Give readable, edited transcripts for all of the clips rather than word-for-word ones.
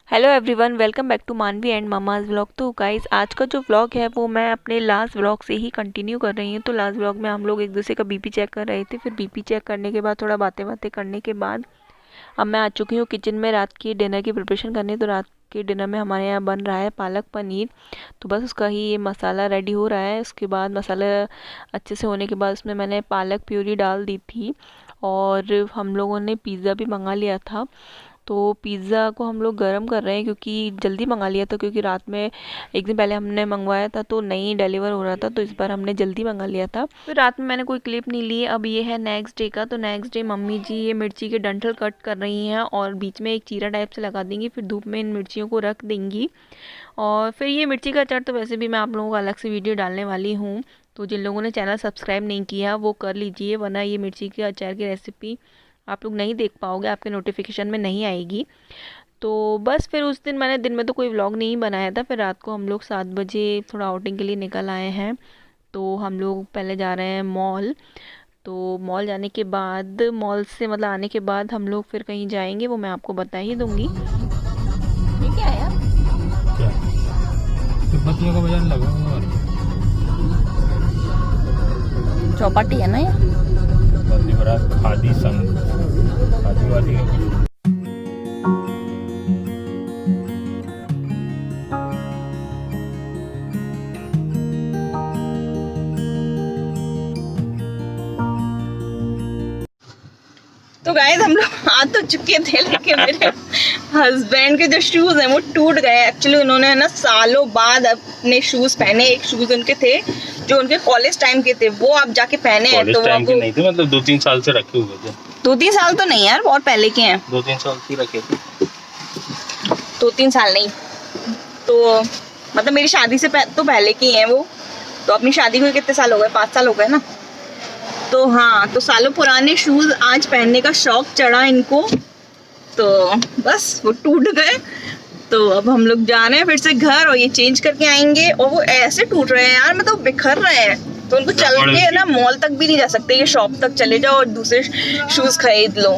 Hello everyone, welcome back to Manvi and mama's vlog. तो guys, आज का जो व्लॉग है वो मैं अपने लास्ट व्लॉग से ही कंटिन्यू कर रही हूँ। तो लास्ट व्लॉग में हम लोग एक दूसरे का बीपी चेक कर रहे थे। फिर बीपी चेक करने के बाद थोड़ा बातें बातें करने के बाद अब मैं आ चुकी हूँ किचन में रात की डिनर की प्रिपरेशन करने। तो रात के डिनर में हमारे यहाँ बन रहा है पालक पनीर। तो बस उसका ही ये मसाला रेडी हो रहा है। उसके बाद मसाला अच्छे से होने के बाद उसमें मैंने पालक प्यूरी डाल दी थी और हम लोगों ने पिज़्ज़ा भी मंगा लिया था। तो पिज़्ज़ा को हम लोग गर्म कर रहे हैं क्योंकि जल्दी मंगा लिया था, क्योंकि रात में एक दिन पहले हमने मंगवाया था तो नहीं डिलीवर हो रहा था, तो इस बार हमने जल्दी मंगा लिया था। तो रात में मैंने कोई क्लिप नहीं ली। अब ये है नेक्स्ट डे का। तो नेक्स्ट डे मम्मी जी ये मिर्ची के डंठल कट कर रही हैं और बीच में एक चीरा टाइप से लगा देंगी। फिर धूप में इन मिर्चियों को रख देंगी। और फिर ये मिर्ची का अचार तो वैसे भी मैं आप लोगों को अलग से वीडियो डालने वाली हूँ। तो जिन लोगों ने चैनल सब्सक्राइब नहीं किया वो कर लीजिए, वरना ये मिर्ची के अचार की रेसिपी आप लोग नहीं देख पाओगे, आपके नोटिफिकेशन में नहीं आएगी। तो बस फिर उस दिन मैंने दिन में तो कोई व्लॉग नहीं बनाया था। फिर रात को हम लोग 7 बजे थोड़ा आउटिंग के लिए निकल आए हैं। तो हम लोग पहले जा रहे हैं मॉल। तो मॉल जाने के बाद, मॉल से मतलब आने के बाद हम लोग फिर कहीं जाएंगे, वो मैं आपको बता ही दूंगी। ये क्या है यार? क्या तिब्बतियों का बाजार लगा हुआ है। चौपाटी है ना ये? बंदी बारात खादी संघ, खादी वादी का कुछ। तो गाइस हम लोग आ तो चुके थे, लेकिन मेरे हस्बैंड के जो शूज हैं वो टूट गए। एक्चुअली उन्होंने ना सालों बाद अपने शूज पहने। एक शूज उनके थे जो उनके कॉलेज टाइम के थे, वो आप जाके पहने हैं। तो टाइम के नहीं थे, मतलब 2-3 साल से रखे हुए थे। 2-3 साल तो नहीं यार, बहुत पहले के हैं। 2-3 साल से रखे थे। 2-3 साल नहीं तो मतलब मेरी शादी से तो पहले की हैं वो। तो अपनी शादी को कितने साल हो गए? 5 साल हो गए ना। तो हाँ, तो सालों पुराने शूज आज पहनने का शौक चढ़ा इनको, तो बस वो टूट गए। तो अब हम लोग जा रहे हैं फिर से घर और ये चेंज करके आएंगे। और वो ऐसे टूट रहे हैं यार, मतलब बिखर रहे हैं। तो उनको चल के ना मॉल तक भी नहीं जा सकते, ये शॉप तक चले जाओ और दूसरे शूज खरीद लो।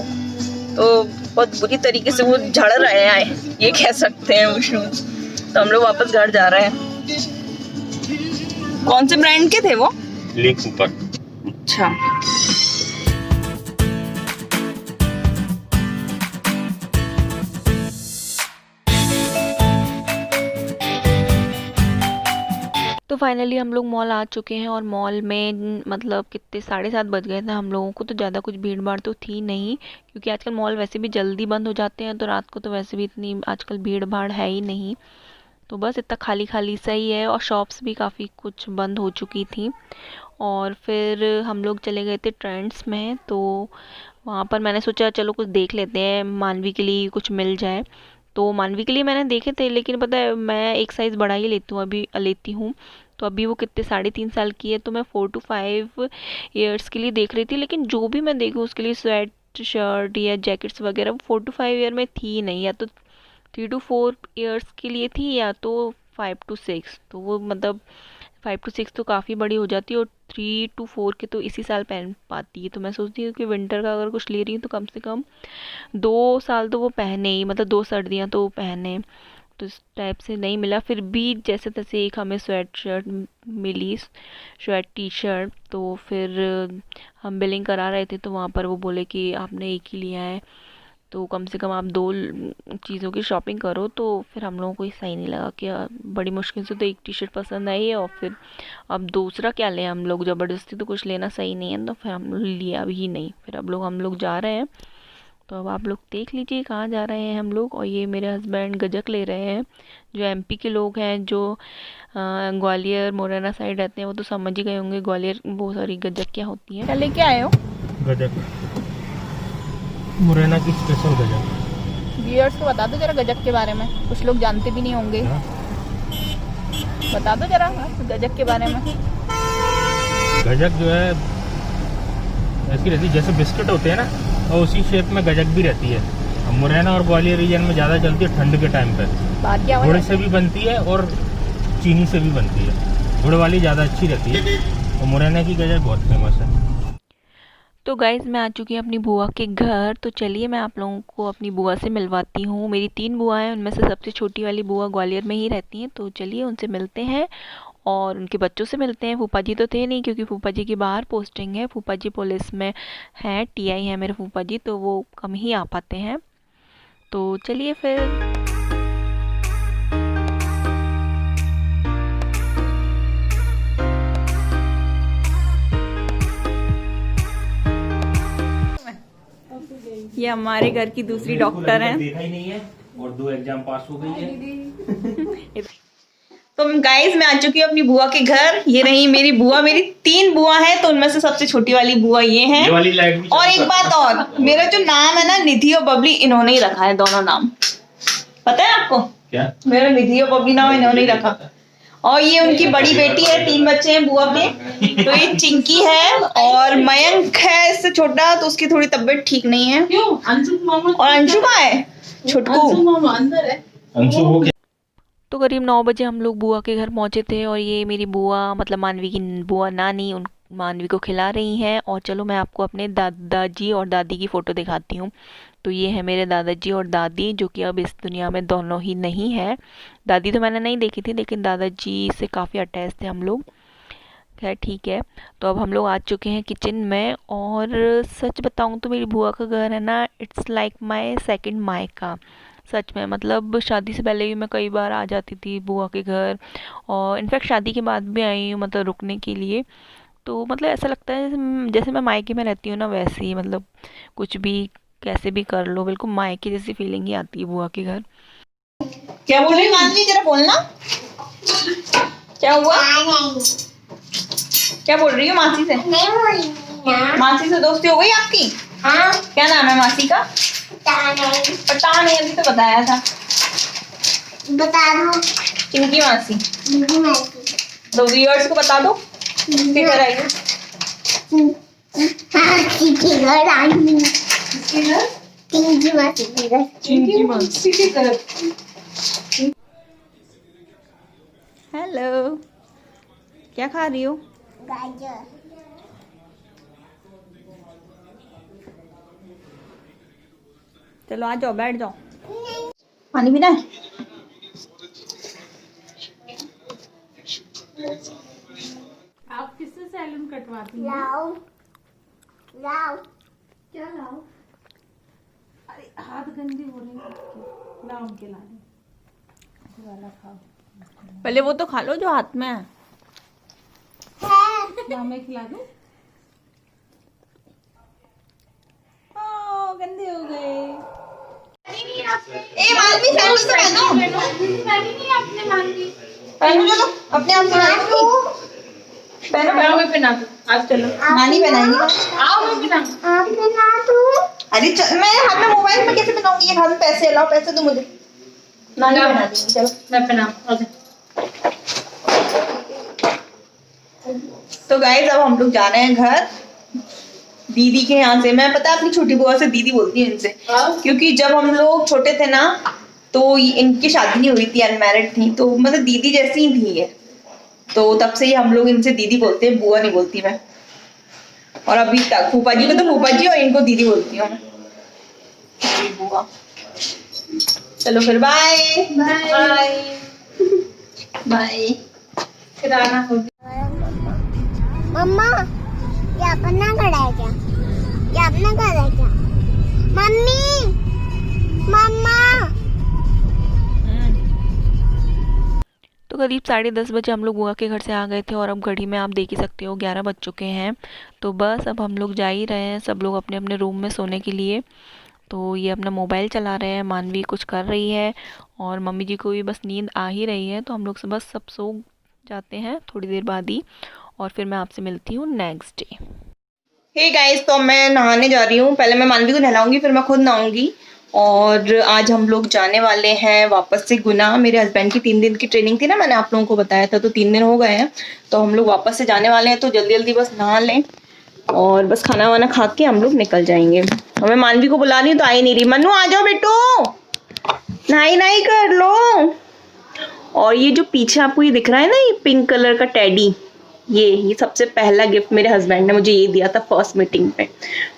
तो बहुत बुरी तरीके से वो झड़ रहे हैं, ये कह सकते हैं वो शूज। तो हम लोग वापस घर जा रहे हैं। कौन से ब्रांड के थे वो? Lee Cooper. अच्छा, तो फाइनली हम लोग मॉल आ चुके हैं और मॉल में मतलब कितने 7:30 बज गए थे हम लोगों को। तो ज़्यादा कुछ भीड़ भाड़ तो थी नहीं, क्योंकि आजकल मॉल वैसे भी जल्दी बंद हो जाते हैं। तो रात को तो वैसे भी इतनी आजकल भीड़ भाड़ है ही नहीं। तो बस इतना खाली खाली सा ही है और शॉप्स भी काफ़ी कुछ बंद हो चुकी थी। और फिर हम लोग चले गए थे ट्रेंड्स में। तो वहाँ पर मैंने सोचा चलो कुछ देख लेते हैं, मानवी के लिए कुछ मिल जाए। तो मानवी के लिए मैंने देखे थे, लेकिन पता है मैं एक साइज़ बड़ा ही लेती हूँ। तो अभी वो कितने 3.5 साल की है, तो मैं 4 to 5 ईयर्स के लिए देख रही थी। लेकिन जो भी मैं देखूँ उसके लिए स्वेट शर्ट या जैकेट्स वगैरह वो 4 to 5 ईयर में थी नहीं। या तो 3 to 4 ईयर्स के लिए थी, या तो 5 to 6। तो वो मतलब 5 to 6 तो काफ़ी बड़ी हो जाती है और 3 to 4 के तो इसी साल पहन पाती है। तो मैं सोचती हूँ कि विंटर का अगर कुछ ले रही हूँ तो कम से कम 2 साल तो वो पहने ही, मतलब 2 सर्दियाँ तो वो पहने। तो इस टाइप से नहीं मिला, फिर भी जैसे तैसे एक हमें स्वेट शर्ट मिली, स्वेट टी शर्ट। तो फिर हम बिलिंग करा रहे थे तो वहाँ पर वो बोले कि आपने एक ही लिया है, तो कम से कम आप 2 चीज़ों की शॉपिंग करो। तो फिर हम लोगों को ये सही नहीं लगा कि बड़ी मुश्किल से तो एक टी शर्ट पसंद आई है और फिर अब दूसरा क्या लें हम लोग, ज़बरदस्ती तो कुछ लेना सही नहीं है। तो फिर हम लोग लिया भी नहीं। फिर अब हम लोग जा रहे हैं। तो अब आप लोग देख लीजिए कहाँ जा रहे हैं हम लोग। और ये मेरे हस्बैंड गजक ले रहे हैं। जो एमपी के लोग हैं, जो ग्वालियर मुरैना साइड रहते हैं, वो तो समझ ही गए होंगे ग्वालियर वो सारी गजक क्या होती है। क्या लेके आए हो? गजक, मुरैना की स्पेशल गजक। व्यूअर्स को बता दो जरा गजक के बारे में, कुछ लोग जानते भी नहीं होंगे। बता दो जरा गजक के बारे में। गजक जो है ऐसी रहती है जैसे बिस्किट होते हैं ना, और उसी शेप में गजक भी रहती है। अब मुरैना और ग्वालियर रीजन में ज़्यादा चलती है ठंड के टाइम पे। बात क्या गुड़ से भी बनती है और चीनी से भी बनती है। गुड़ वाली ज़्यादा अच्छी रहती है और मुरैना की गजक बहुत फेमस है। तो गाइज़ मैं आ चुकी हूँ अपनी बुआ के घर। तो चलिए मैं आप लोगों को अपनी बुआ से मिलवाती हूँ। मेरी 3 बुआ हैं, उनमें से सबसे छोटी वाली बुआ ग्वालियर में ही रहती हैं। तो चलिए उनसे मिलते हैं और उनके बच्चों से मिलते हैं। फूफा जी तो थे नहीं क्योंकि फूफा जी की बाहर पोस्टिंग है। फूफा जी पुलिस में हैं, टीआई हैं मेरे फूफा जी, तो वो कम ही आ पाते हैं। तो चलिए फिर। ये हमारे घर की दूसरी डॉक्टर हैं। देखा ही नहीं है और 2 एग्जाम पास हो गई है। तो गाइस मैं आ चुकी हूँ अपनी बुआ के घर। ये रही मेरी बुआ। मेरी 3 बुआ हैं, तो उनमें से सबसे छोटी वाली बुआ ये है। ये वाली लाइट भी और एक बात और, मेरा जो नाम है ना, निधि और बबली, इन्होंने ही रखा है दोनों नाम। पता है आपको क्या? मेरा निधि और बबली नाम इन्होंने ही रखा। और ये उनकी बड़ी बेटी है, 3 बच्चे हैं बुआ के। तो ये चिंकी है और मयंक है इससे छोटा, तो उसकी थोड़ी तबीयत ठीक नहीं है। क्यों? अंशु मामा। और अंशु कहाँ है? छुटकू। अंशु मामा अंदर है। अंशु हो गया। तो करीब 9 बजे हम लोग बुआ के घर पहुंचे थे और ये मेरी बुआ मतलब मानवी की बुआ नानी उन मानवी को खिला रही हैं। और चलो मैं आपको अपने दादाजी और दादी की फ़ोटो दिखाती हूँ। तो ये है मेरे दादाजी और दादी, जो कि अब इस दुनिया में दोनों ही नहीं है। दादी तो मैंने नहीं देखी थी, लेकिन दादाजी से काफ़ी अटैच थे हम लोग। खैर ठीक है। तो अब हम लोग आ चुके हैं किचन में। और सच बताऊँ तो मेरी बुआ का घर है ना, इट्स लाइक माई सेकेंड मायका। सच में मतलब शादी से पहले भी मैं कई बार आ जाती थी बुआ के घर, और इनफैक्ट शादी के बाद भी आई हूँ मतलब रुकने के लिए। तो मतलब ऐसा लगता है जैसे मैं मायके में रहती हूँ ना, वैसे ही मतलब कुछ भी कैसे भी कर लो, बिल्कुल मायके जैसी फीलिंग ही आती है बुआ के घर। क्या बोल रही मानवी, जरा बोलना। क्या हुआ? क्या बोल रही हो मासी से? नहीं बोली मासी से दोस्ती हो गई आपकी? हाँ क्या नाम है मासी का? बता पता नहीं, अभी तो बताया था। दो चिंकी मासी। दीदी मासी तो व्यूअर्स को बता दो किसके घर आई हो। हाँ चिंकी घर आई हूँ। किसके घर? चिंकी मासी के घर। चिंकी मासी के घर। हेलो, क्या खा रही हो? गाजर चलो आ जाओ, बैठ जाओ। पानी पीना है? आप किससे सैलून कटवाती हैं? लाओ लाओ क्या लाओ? अरे हाथ गंदे हो रहे हैं। लाओ उनके लाने। ये वाला खाओ। पहले वो तो खा लो जो हाथ में है। लाओ मैं खिला दूं? गंदे हो गए। ए मानवी सैंडल तो पहनो। पहनो चलो, अपने आप से पहनो पहनो। मैं पहना दूं आज, चलो नानी पहनाएंगी। आओ मैं बिना। आप बना दो। अरे मैं हाथ में मोबाइल में कैसे पहनाऊंगी? एक हाथ में पैसे लाओ, पैसे दो मुझे। नानी पहना देंगी, चलो मैं पहना। तो गाइस अब हम लोग जा रहे हैं घर दीदी के यहाँ से। मैं पता है अपनी छोटी बुआ से दीदी बोलती हूँ इनसे, क्योंकि जब हम लोग छोटे थे ना तो इनकी शादी नहीं हुई थी, अनमैरिड थी, तो मतलब दीदी जैसी ही थी है। तो तब से ही हम लोग इनसे दीदी बोलते हैं, बुआ नहीं बोलती मैं। और अभी तक फूफा जी को तो फूफा जी और इनको दीदी बोलती हूँ मैं, बुआ। चलो फिर बाय बाय बाय। फिर आना होगी। मम्मा ये अपना घर है क्या? ये अपना घर है क्या? Mummy mamma. तो करीब 10:30 बजे हम लोग बुआ के घर से आ गए थे और अब घड़ी में आप देख ही सकते हो 11 बज चुके हैं। तो बस अब हम लोग जा ही रहे हैं, सब लोग अपने अपने रूम में सोने के लिए। तो ये अपना मोबाइल चला रहे हैं, मानवी कुछ कर रही है और मम्मी जी को भी बस नींद आ ही रही है। तो हम लोग से बस सब सो जाते हैं थोड़ी देर बाद ही, और फिर मैं आपसे मिलती हूँ नेक्स्ट डे। हे गाइस, तो मैं नहाने जा रही हूँ। पहले मैं मानवी को नहलाऊंगी, फिर मैं खुद नहाऊंगी। और आज हम लोग जाने वाले हैं वापस से गुना। मेरे हस्बैंड की 3 दिन की ट्रेनिंग थी ना, मैंने आप लोगों को बताया था, तो 3 दिन हो गए हैं। तो हम लोग वापस से जाने वाले हैं, तो जल्दी जल्दी बस नहा लें और बस खाना वाना खा के हम लोग निकल जाएंगे। और मैं मानवी को बुला रही हूँ तो आई नहीं रही। मनु आ जाओ बेटो, नहाई नहाई कर लो। और ये जो पीछे आपको ये दिख रहा है ना, ये पिंक कलर का टेडी, ये सबसे पहला गिफ्ट मेरे हस्बैंड ने मुझे ये दिया था फर्स्ट मीटिंग पे,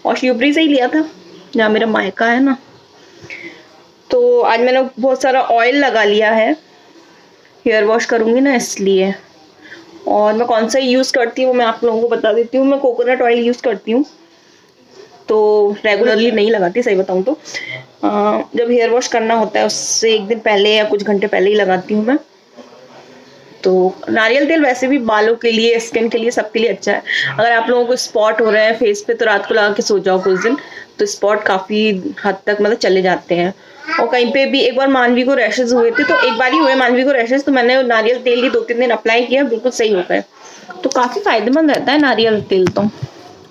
और शिवपुरी से ही लिया था जहाँ मेरा मायका है ना। तो आज मैंने बहुत सारा ऑयल लगा लिया है, हेयर वॉश करूँगी ना इसलिए। और मैं कौन सा यूज़ करती हूँ मैं आप लोगों को बता देती हूँ। मैं कोकोनट ऑयल यूज़ करती हूँ, तो रेगुलरली नहीं लगाती सही बताऊँ तो। जब हेयर वॉश करना होता है उससे एक दिन पहले या कुछ घंटे पहले ही लगाती हूँ मैं। तो नारियल तेल वैसे भी बालों के लिए, स्किन के लिए, सबके लिए अच्छा है। अगर आप लोगों को स्पॉट हो रहे हैं फेस पे तो रात को लगा के सो जाओ कुछ दिन, तो स्पॉट काफ़ी हद तक मतलब चले जाते हैं। और कहीं पे भी एक बार मानवी को रैशेज हुए थे, तो एक बार ही हुए मानवी को रैशेज, तो मैंने नारियल तेल ही 2-3 दिन अप्लाई किया, बिल्कुल सही हो गए। तो काफ़ी फायदेमंद रहता है नारियल तेल तो।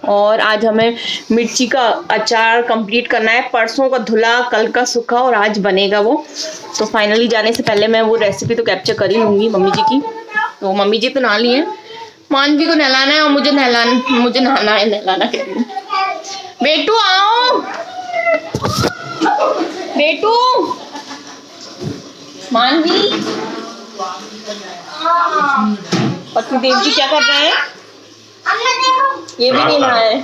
और आज हमें मिर्ची का अचार कंप्लीट करना है, परसों का धुला कल का सूखा और आज बनेगा वो। तो फाइनली जाने से पहले मैं वो रेसिपी तो कैप्चर कर ही लूँगी मम्मी जी की। तो मम्मी जी तो नहा ली हैं, मानवी को नहलाना है और मुझे नहाना है, नहलाना कह रही हूँ। बेटू आओ, बेटू, मानवी। पति देव जी क्या कर रहे हैं? ये भी नहीं नहाए।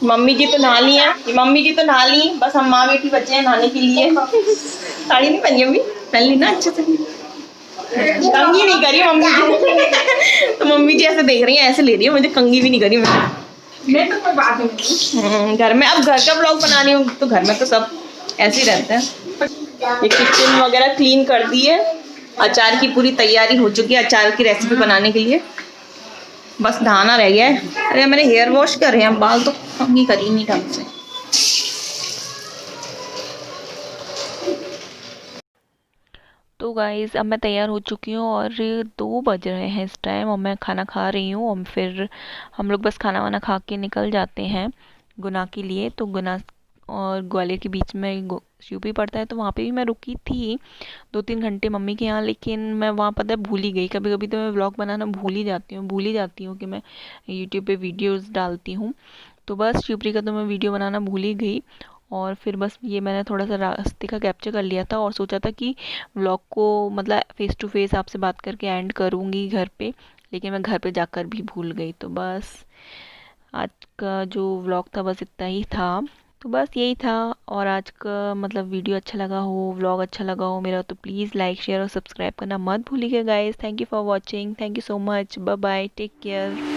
मम्मी जी तो नहा ली हैं, मम्मी जी तो नहा ली, बस हम माँ बेटी बचे हैं नहाने के लिए। साड़ी नहीं पहनी अभी, पहन ली ना अच्छे से, कंघी नहीं करी मम्मी जी। तो मम्मी जी ऐसे देख रही हैं, ऐसे ले रही है, मुझे कंघी भी नहीं करी मैं तो कोई बात नहीं। घर में अब घर का ब्लॉग बना रही हूँ, तो घर में तो सब ऐसे ही रहते हैं। ये किचन वगैरह क्लीन कर दी है, अचार की पूरी तैयारी हो चुकी है अचार की रेसिपी बनाने के लिए, बस नहाना रह गया है। अरे मैंने हेयर वॉश करे हैं, बाल तो कंघी करी नहीं ढंग से। तो गाइज़ अब मैं तैयार हो चुकी हूँ और 2 बज रहे हैं इस टाइम, और मैं खाना खा रही हूँ। और फिर हम लोग बस खाना वाना खा के निकल जाते हैं गुना के लिए। तो गुना और ग्वालियर के बीच में यूपी पड़ता है, तो वहाँ पे भी मैं रुकी थी 2-3 घंटे मम्मी के यहाँ। लेकिन मैं वहाँ पता है भूल ही गई, कभी कभी तो मैं व्लॉग बनाना भूल ही जाती हूँ कि मैं यूट्यूब पे वीडियोज़ डालती हूँ। तो बस शिवपुरी का तो मैं वीडियो बनाना भूल ही गई। और फिर बस ये मैंने थोड़ा सा रास्ते का कैप्चर कर लिया था, और सोचा था कि व्लॉग को मतलब फेस टू फेस आपसे बात करके एंड करूँगी घर पे, लेकिन मैं घर पे जाकर भी भूल गई। तो बस आज का जो व्लॉग था बस इतना ही था। तो बस यही था। और आज का मतलब वीडियो अच्छा लगा हो, व्लॉग अच्छा लगा हो मेरा, तो प्लीज़ लाइक शेयर और सब्सक्राइब करना मत भूलिएगा guys. Thank you for watching, thank you so much, bye bye, take care.